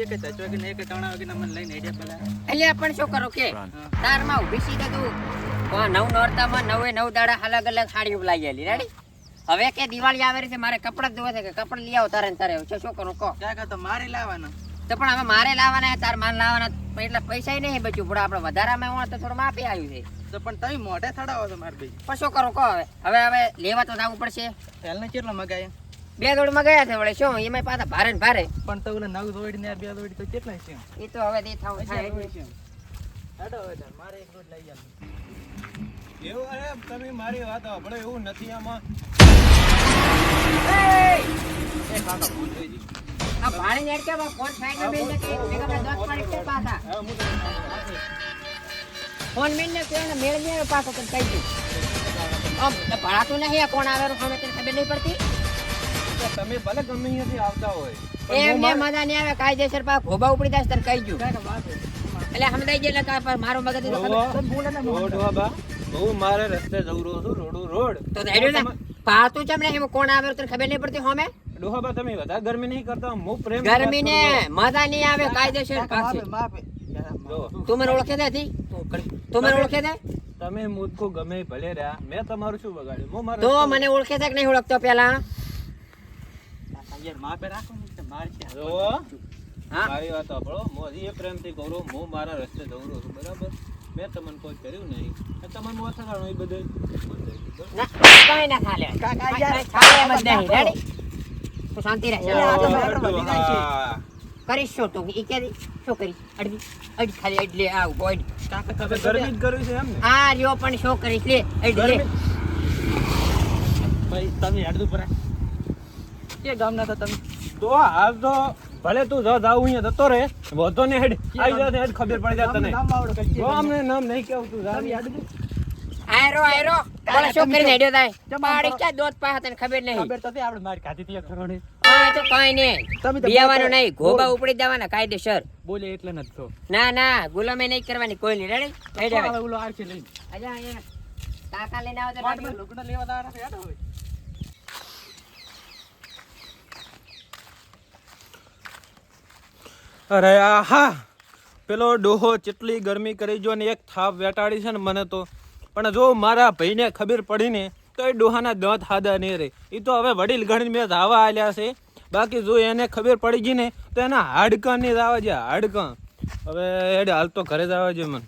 કે ચચવા કે ને કે ટણા કે મને લઈને હેડ્યા પેલા અલ્યા પણ શું કરો કે તારમાં ઊભી સીધા તું નવ નોરતામાં 9 દાડા અલગ અલગ સાડીઓ લાવી આલી રેડી હવે કે દિવાળી આવે છે મારે કપડાં ધોવા છે કે કપડાં લઈ આવો તારે ને તારે શું કરું કહો કાકા તો મારે લાવવાનો તો પણ હવે મારે લાવવાના તાર માન લાવવાના એટલે પૈસા નહીં બચ્યું પણ આપણે વધારામાં હોય તો થોડું માપી આવ્યું છે તો પણ તમે મોઢે થડાવો છો માર ભાઈ પણ શું કરું કહો હવે લેવા તો જવું પડશે પહેલને કેટલો મગાય 2 દોડમાં ગયા છે વળે શું એમાં પાછા ભારે ને ભારે પણ તો ઓલા નવ દોડી ને 2 દોડી તો કેટલા છે એ તો હવે દે થાવ થાય હેડો હવે મારે એક દોડ લઈ આવ એવું અરે તમે મારી વાત સાંભળો એવું નથી આમાં એ કાકા ભૂલ થઈ ગઈ આ ભાણી નેડ કે ફોન સાઈડ માં બેન કે ભેગા 10 પાણી કે પાછા હા હું ફોન મેન ને કેને મેળ ને પાછો તને કહી દઉં આમ ભણાતું નહીં કોણ આવેરો ફોન તને ખબર નહીં પડતી તમે ભલે ગમે અહીંયાથી આવતા હોય એમને મજા નહીં આવે કાયદેસર પા ખોબા ઉપડી જાય તને કહી દઉં એટલે સમજાઈ જાય એટલે મારો મગજ તો ખબર બોલે ને રોડ બાબા હું મારે રસ્તે જઉં છું રોડ તો હેડ્યો ને પાતું ચમ નહીં કોણ આવેરો તને ખબર નહીં પડતી હોમે ડોહાબા તમે વધારે ગરમી નહીં કરતા હું પ્રેમ ગરમી ને મજા નહીં આવે કાયદેસર પાછે જો તું મને ઓળખે દે થી તું મને ઓળખે દે તમે મુદકો ગમે ભલે રહ્યા મેં તમારું શું બગાડ્યું હું મારું તો મને ઓળખે છે કે નહીં ઓળખતો પેલા યાર માપે રાખો ને માર છે જો હા મારી વાત સાંભળો હું હજી એ પ્રેમથી કહું હું મારા રસ્તે જઉં છું બરાબર મેં તમને કોઈ કર્યું નહીં તમને મોત થવાનું એ બધું ના કાઈ ના ખાલે કાકા યાર ખાલે એમ જ નહીં રેડી તું શાંતિ રહે કરીશ શું તું ઈ કે શું કરી અડધી ખાલી એટલે આ ઉભો કાકા તમે ગરમી જ કરવી છે એમ ને આ રહ્યો પણ શું કરીશ લે અડધી લે ભાઈ તમે હેડતું પર કે ગામના હતા તમે તો હાલ તો ભલે તું જાવ અહીંયા જતો રહે વધો ને હેડ આવી જાય હેડ ખબર પડી જાય તને અમને નામ નહીં કેવું તું જાવ આયરો બોલે શું કરી હેડ્યો થાય પાડી ક્યાં દોત પા તને ખબર નહીં ખબર તો આપણે મારી ખાધી થી કરોડે હા તો કઈ નહીં બિયાવાનું નહીં ગોબા ઉપડી દેવાના કાયદેસર બોલે એટલે નથી તો ના ગુલામી નહીં કરવાની કોઈ નહીં રેડી હેડ હવે ઓલો આરસી લઈ અજા અહીંયા કાકા લઈને આવો તો પાટમાં લુગડા લેવા દાડા હેડ હવે અરે આહા પેલો ડોહો કેટલી ગરમી કરી જો ને એક થાપ વેટાડી છે ને મને તો પણ જો મારા ભાઈને ખબર પડી ને તો એ ડોહાના દાંત હાદા નહીં રહે એ તો હવે વડીલ ગણીને મેં ધાવા આલ્યા છે બાકી જો એને ખબર પડી ગઈ ને તો એના હાડકાં નહીં જવા છે હાડકાં હવે હેડ હાલ તો ઘરે જ આવે છે મને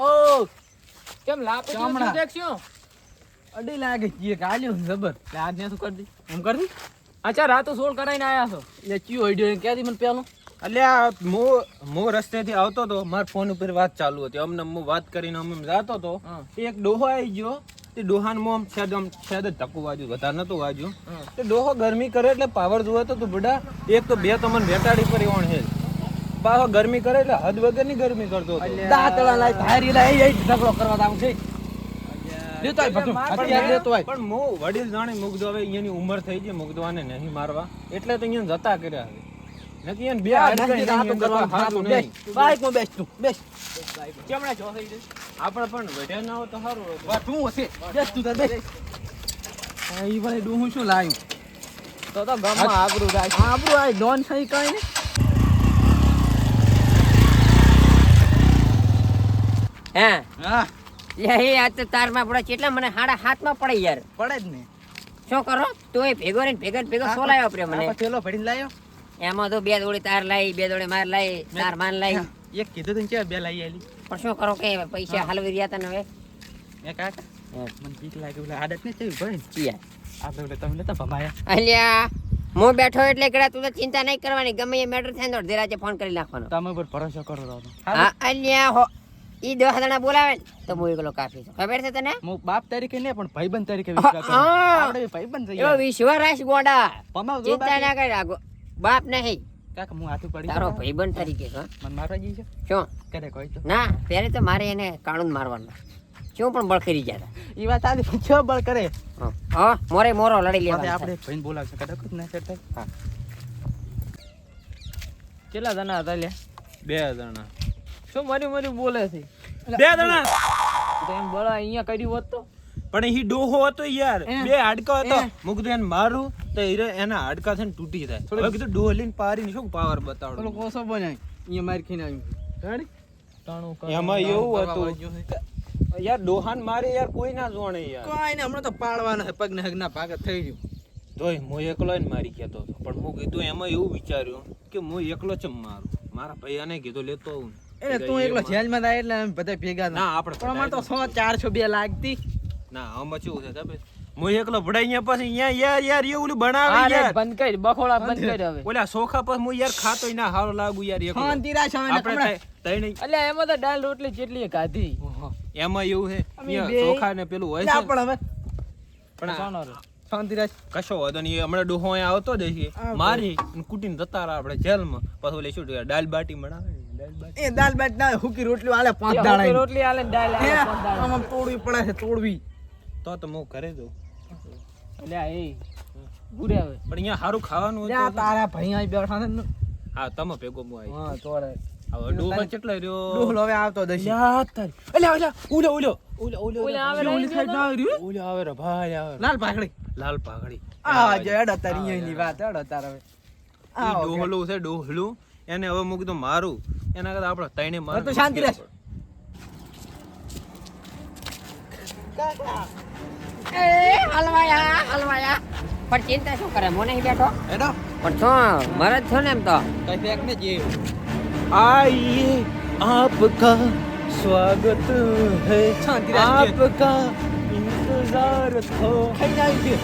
ઓ કેમ લાપે જો દેખશું અડી લાગે છે ગાલ્યું જબર આજ ને શું કરી દી એમ કરી દી અચ્છા રાતો 16 કરાઈને આયા છો એ ચિયો આઈડિયો કે દી મને પેલો અલ્યા મો રસ્તેથી આવતો તો મારા ફોન ઉપર વાત ચાલુ હતી અમને હું વાત કરીને અમે જાતો તો એક ડોહો આવી ગયો તે ડોહાને મો શાયદ ધક્કો વાગ્યું વધારે નતું વાગ્યું તે ડોહો ગરમી કરે એટલે પાવર જોવે તો તું બડા એક તો બે તમને વેટાડી પર ઓણ હે પાછો ગરમી કરે એટલે હદ વગરની ગરમી કરતો હતો દાતળા લાઈ ભારી લાઈ એ ઝઘડો કરવા આવું છે લેતો આય બધું અત્યારે લેતો આય પણ મો વડીલ જાણે મુગદો હવે અહીંયાની ઉંમર થઈ ગઈ મુગદવાને નહીં મારવા એટલે તો અહીંયા જતા કર્યા હવે નથી એને બે હાથ કરવા હાથું નહીં બાઈક માં બેસ તું બેસ કેમણે જો થઈ ગઈ આપણે પણ વઢ્યા ના હોય તો સારું વાત હું હશે બેસ તું તાર બેસ ઈ ભાઈ ડોહું શું લાવ્યું તો ગામમાં આબરૂ રાખ આબરૂ આય ડોન થઈ કઈ ને હા એ આ તો તારમાં પડે કેટલા મને હાડા હાથમાં પડે યાર પડે જ ને શું કરો તું એ ભેગો સોલાયો પ્રે મને પેલો ભડીને લાયો એમાં તો 2 દોડી તાર લાઈ 2 દોડી માર લાઈ તાર માન લાઈ એક કીધું તું કે બે લઈ આલી પણ શું કરો કે પૈસા હાલવી રહ્યા તને હવે એ કાકા મને બીક લાગે ઓલા આદત ને થઈ ભાઈ યાર આપણે ઓલે તમને તો ભમાયા અલ્યા હું બેઠો એટલે કડા તું તો ચિંતા નહીં કરવાની ગમે એ મેટર થાય તો અડધી રાતે ફોન કરી નાખવાનો તમે પર ભરોસો કરો રહો હા અલ્યા હો ઈ 10 જણા બોલાવે ને તો હું એકલો કાફી છું ખબર છે તને હું બાપ તરીકે ને પણ ભાઈબંધ તરીકે વિશ્વાસ કરું આપણે ભાઈબંધ થઈ યો વિશ્વાસ ગોડા પમાવ જો ચિંતા ના કર બાપ નહીં કાકા હું હાથું પડી તારો ભાઈબંધ તરીકે છો મને મારવા જઈ છે શું કરે કોઈ તો ના પહેલે તો મારે એને કાણું મારવાનું શું પણ બળ કરી ગયા ઈ વાત આદી પૂછો બળ કરે હા મોરે મોરો લડી લેવા આપણે ભાઈને બોલાવશે કદાચ જ ના સેટ થાય હા કેટલા જણા હતા લે 2 જણા શું મરી બોલે છે 2 જણા તો એમ બોલા અહીંયા કર્યું હોત તો પણ ઈ ડોહો હતો યાર, બે હાડકા હતા. મું કીધું એને મારું તો એના હાડકા છે ને તૂટી જાય. હવે કીધું ડોહો લઈને પારીને શું પાવર બતાવડો. પેલો કોસો બનાય અહીંયા માર ખીને આવ્યું એમાં એવું હતું યાર, ડોહાન મારે યાર કોઈ ના જોણે યાર. કોઈ ને હમણાં તો પાડવાના છે, પગ ને હગના ભાગ થઈ ગયું. તોય હું એકલો ને મારી કહેતો હતો, પણ હું કીધું એમાં એવું વિચાર્યું કે હું એકલો ચમ મારું. મારા ભૈયાને કીધું લેતો આવું. એટલે તું એકલો જેલમાં થાય એટલે અમે બધા ભેગા ના આપણે પણ અમારે તો 100 400 બે લાગતી. ના આમાં કેવું છે ખબર? હું એકલો ભડાઈ ગયા પછી અહીંયા યાર એ ઓલું બનાવે યાર. બંધ કરી બખોડા બંધ કરી હવે. ઓલા સોખા પર હું યાર ખાતોય ના હારો લાગુ યાર એકલો. શાંતિ રાખ હવે ને આપણે તઈ નહીં. એટલે એમાં તો દાળ રોટલી જેટલી ખાધી. એમાં એવું છે અમે અહીંયા બે- ચોખા ને પેલું હોય છે ને. પણ હવે પણ શાંતિ રાખ. કશો વાંધો નહીં. હમણાં ડોહો અહીંયા આવતો જ હશે, મારી અને કુટીને જતા રહ્યા આપણે જેલમાં. પછી ઓલી શું દાલ બાટી બનાવે ને, દાલ બાટી. એ દાળ ભાત ના હુકી રોટલી આલે 5 દાડા રોટલી આલે ને દાળ આલે 5 દાડા આમ તોડવી પડે છે તોડવી. તો હું કરે દઉં. એટલે એ ગુરે હવે પણ અહીંયા સારું ખાવાનું લ્યા હતું. તારા ભાઈ અહીં બેઠા છે ને. હા તમે ભેગો હું આવી. હા તોડે હવે ડોહો કેટલો રહ્યો? ડોહલો હવે આવતો દશે. યાર તારી. અલ્યા ઓલો ઓલે આવે ઓલી સાઈડ ના આવી રહ્યું. ઓલો આવે રે ભાઈ આવે. લાલ પાઘડી લાલ પાઘડી. આ જેડ તારી અહીંની વાત હેડ તાર હવે. ઈ ડોહલું છે ડોહલું. એને હવે મૂકી દો મારું. એના કરતા આપણે તઈને મારું. તો શાંતિ રહે. એ હલવાયા પણ ચિંતા શું કરે મને અહીં બેઠો હેડો પણ તો મરદ છો ને એમ તો કઈ ફેક ને જે आइए आपका स्वागत है, शांति राखिए। आपका इंतजार था. ખાઈ જાય છે.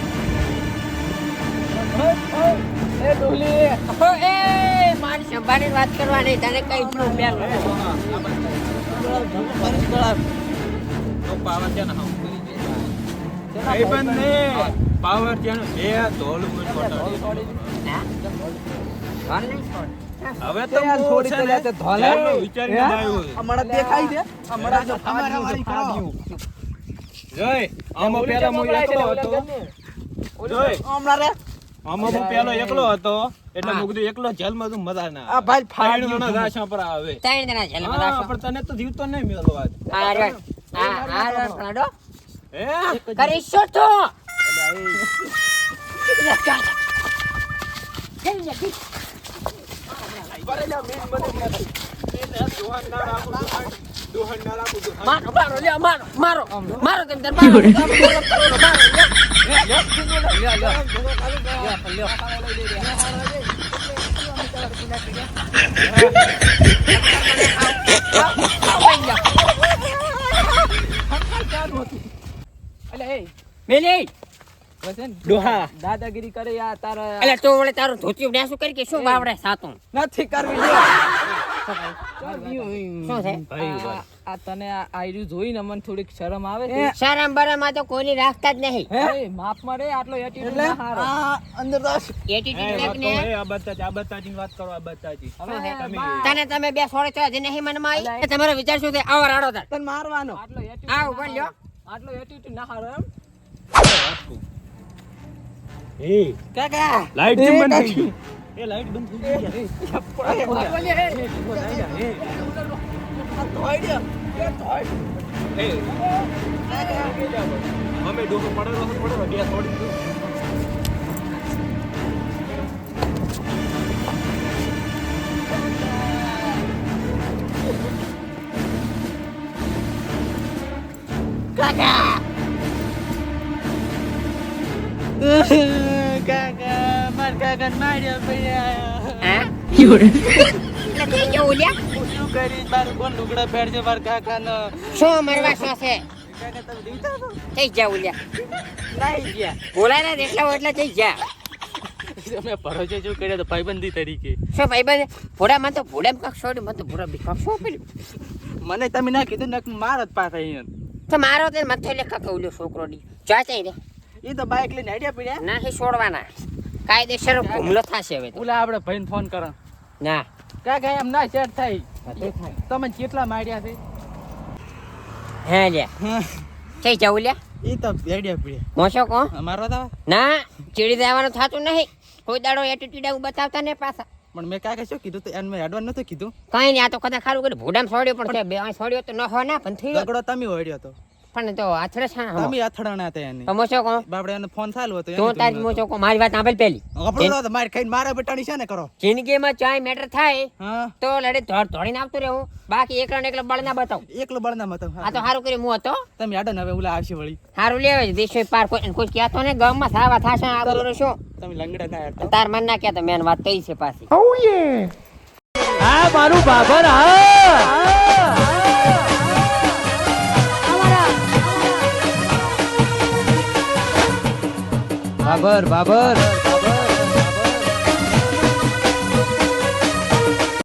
એ ડોલી હો, એ મારી સંભાળીને વાત કરવાની તને કઈ નું બેલ તો પાવર છે ને ભાઈ બંને પાવર છે ને બે ધોલ મું પટાડી. હવે તો યાર થોડી તો લેતે ધોલે વિચારીને આવ્યો છે. અમારા દેખાય છે અમારા જો ફાડ્યું. જોય આમાં પેલા હું એકલો હતો. જોય હમણાં રે આમાં હું પેલો એકલો હતો એટલે હું કીધું એકલો જેલમાં તું મજા ના આ ભાઈ ફાડ્યું ફાડ્યો ના દાશા પર આવે. ત્રણ જણા જેલમાં હા, રાખો. પણ તને તો જીવતો નહીં મેલો આજ. આ રડ આ રડ કાઢો હે કરીશું તો મારો મારો લ્યો મારો મારો મારો તેમ તાર મારો મેલી ડોહા દાદાગીરી કરે યાર તારા એટલે તું વળે તારું ધોતિયું ડાસું કરી કે શું બાવડે સાતું નથી કરવી શું છે આ તને આ આયરું જોઈને મને થોડીક શરમ આવે છે શરમ બરમમાં તો કોઈની રાખતા જ નહીં હે માફ મારે આટલો એટીટ્યુડ ના હારો અંદર દસ એટીટ્યુડ ને આ બતાજી વાત કરો. આ બતાજી તને તમે બે સોળે તો હજી નહીં મનમાં આવી તમારો વિચાર શું છે આવો રાડો તાર તને મારવાનો આટલો આવ ઉભા લ્યો આટલો એટીટ્યુડ ના હારો એમ એ કાકા લાઈટ કેમ બંધ થઈ ગઈ? એ લાઈટ બંધ થઈ ગઈ. એ અમે ડોકો પડેલો બે થોડી દો. કાકા માર કાકા માર્યો પડ્યા હા એટલે તે કેવું લ્યા શું કરી મારું કોણ લુગડા પહેરજો માર કાકા નો શું મરવા શું છે કાકા તમે દીધા તો થઈ જાવ લ્યા લાઈ ગયા બોલાય ને એટલા હોય એટલે થઈ જા અમે ભરોસે શું કર્યો તો ભાઈબંધી તરીકે શું ભાઈ બંધ ભોડામાં તો ભોડામાં કાંક છોડ્યું મને તો ભોડા બીખા શું પડ્યું મને તમે ના કીધું ને માર જ પાછા અહીંયા તો મારો તે મથે લેખા કઉલ્યો છોકરો ડી ચાચા રે એ તો બાઇક લઈને આડ્યા પડ્યા નહીં છોડવાના કાયદેસર હુમલો થશે હવે તો ઓલા આપણે ભાઈને ફોન કરો ના કાકા એમ ના સેટ થાય તમે કેટલા માર્યા છે હે લ્યા થઈ જાવ લ્યા એ તો આડ્યા પડ્યા મોશો કો મારો તો ના ચીડી દેવાનું થતું નહીં કોઈ દાડો એટીટ્યુડ આવું બતાવતા ને પાછા પણ મેં કાકા શું કીધું તો એને મેં એડવાન્સ નતો કીધું કઈ નહીં આ તો કદાચ ખારું કર્યું ભોડામાં છોડ્યો પણ છે બે અહીં છોડ્યો તો ન હોય ના પણ થઈ ઝઘડો તમે ઓડ્યો તો પણ તો આથડે છે ને તમે અથડાણા હતા એને તો મોશો કો બાપડે એને ફોન ચાલુ હતો તો તાજ મોશો કો મારી વાત સાંભળ પેલી આપણો તો માર ખાઈને મારા બેટાની છે ને કરો જિંદગીમાં ચાય મેટર થાય હા તો લડે ધોડીને આવતું રહેવું બાકી એકલા ને એકલા બળ ના બતાવ એકલો બળના મત આ તો સારું કર્યું હું હતો તમે આડો ને હવે ઓલા આવશે વળી સારું લેવે દેશો પાર કોઈ કહેતો ને ગામમાં સાવા થાશે આ બધું શું તમે લંગડા ના યાર તાર મન ના કહેતો મેં વાત કહી છે પાછી હા મારું બાબર બાબર બાબર